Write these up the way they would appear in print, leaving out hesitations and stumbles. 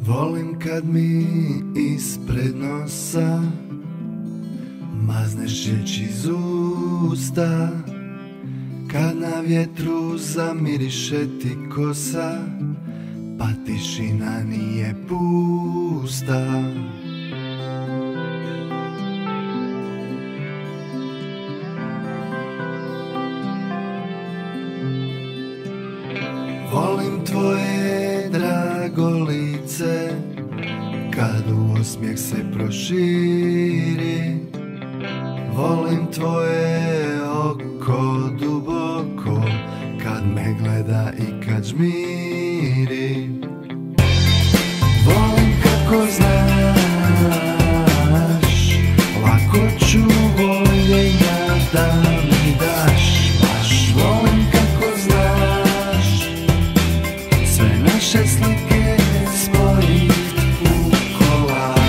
Volim kad mi ispred nosa mazneš riječ iz usta, kad na vjetru zamiriše ti kosa, pa tišina nije pusta. Volim tvoje drago lice, kad u osmijeh se proširi. Volim tvoje oko duboko, kad me gleda i kad žmiri. Volim kako znaš, lakoću voljenja da mi daš. Baš volim kako znaš, sve naše slike spojit u kolaž.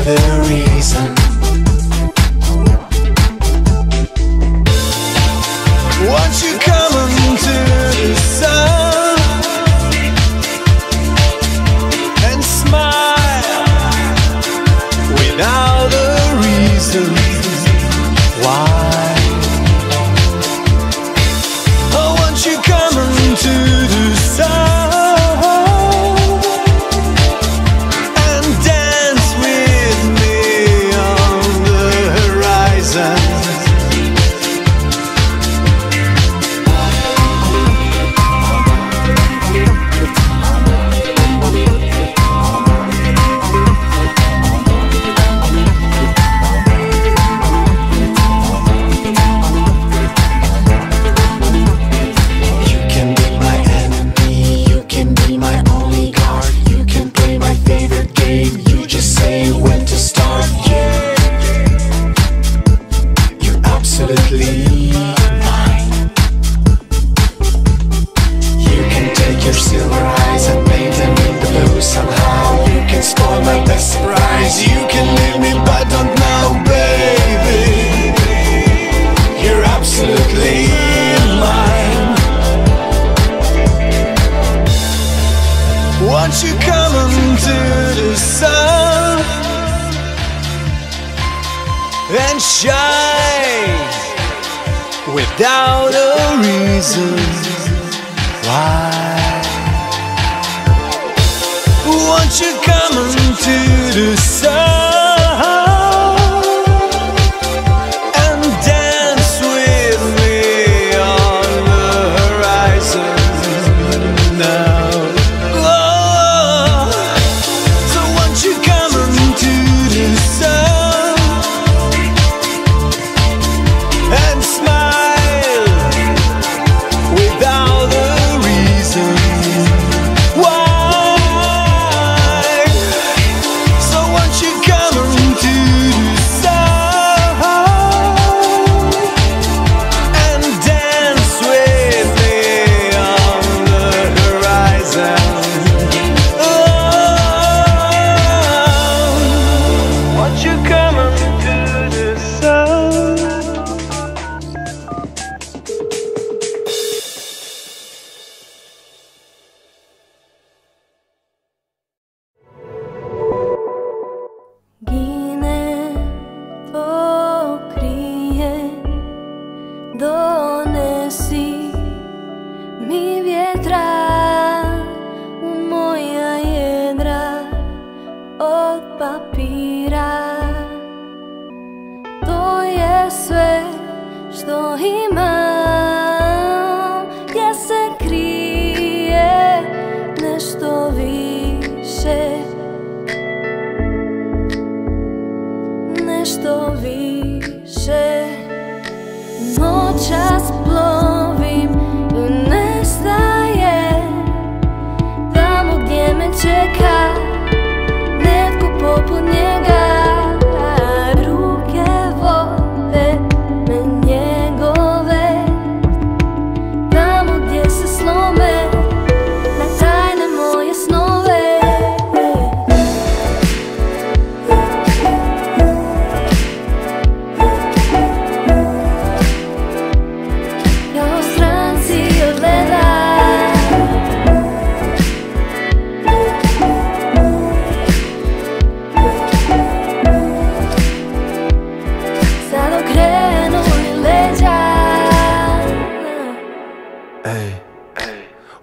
very Won't you come into the sun and shine without a reason why? Won't you come into the sun and dance with me on the horizon now? Oh, so won't you come into the sun and smile without a reason why?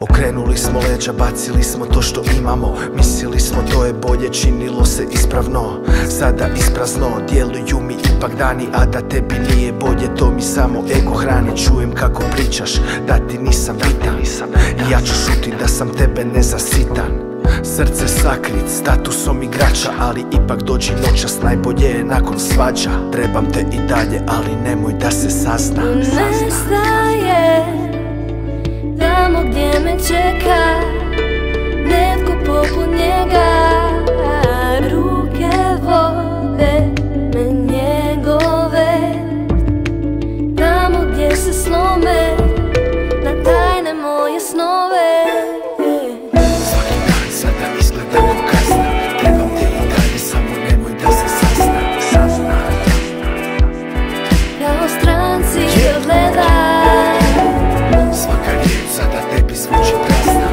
Okrenuli smo leđa, bacili smo to što imamo. Mislili smo to je bolje, činilo se ispravno. Sada isprazno, djeluju mi ipak dani, a da tebi nije bolje, to mi samo ego hrani. Čujem kako pričaš, da ti nisam bitan, i ja ću šuti da sam tebe nezasitan. Srce sakrit, statusom igrača, ali ipak dođi noćas, najbolje je nakon svađa. Trebam te i dalje, ali nemoj da se sazna. Nestaje tamo gdje me čeka netko poput njega. Ruke vode me njegove, tamo gdje se slome na tajne moje snove. Svaki dan sada izgleda ko kasna. Trebam te i dalje, samo nemoj da se sazna. Kao stranci odgledaj. Svaka riječ sada tebi zvuči prazna.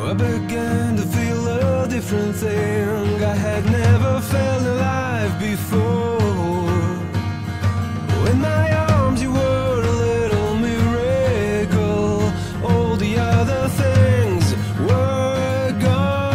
I began to feel a different thing. I had never felt alive before. In my arms you were a little miracle. All the other things were gone.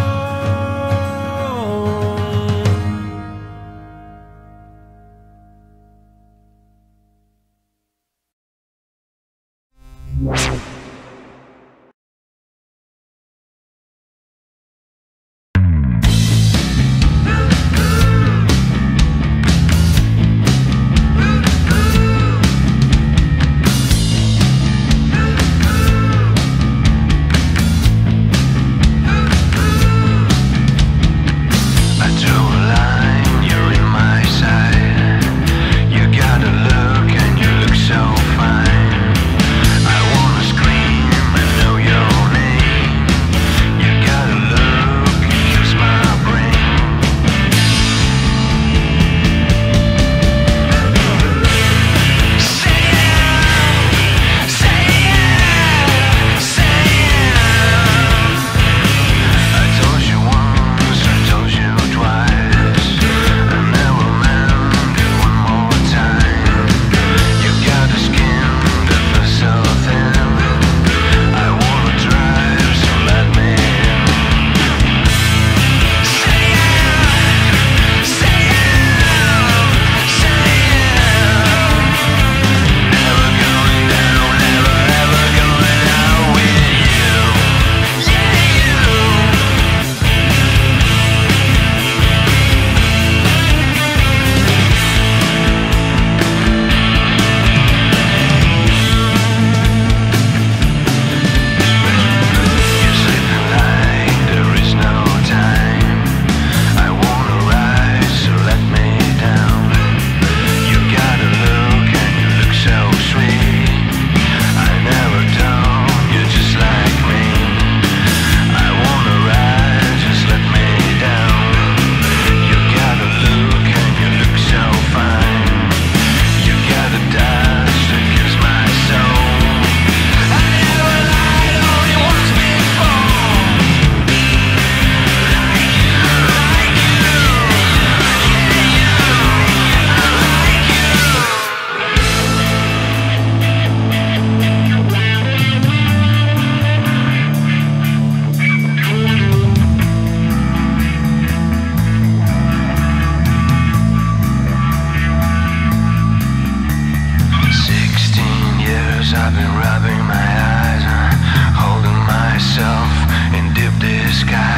I've been rubbing my eyes, holding myself in deep disguise.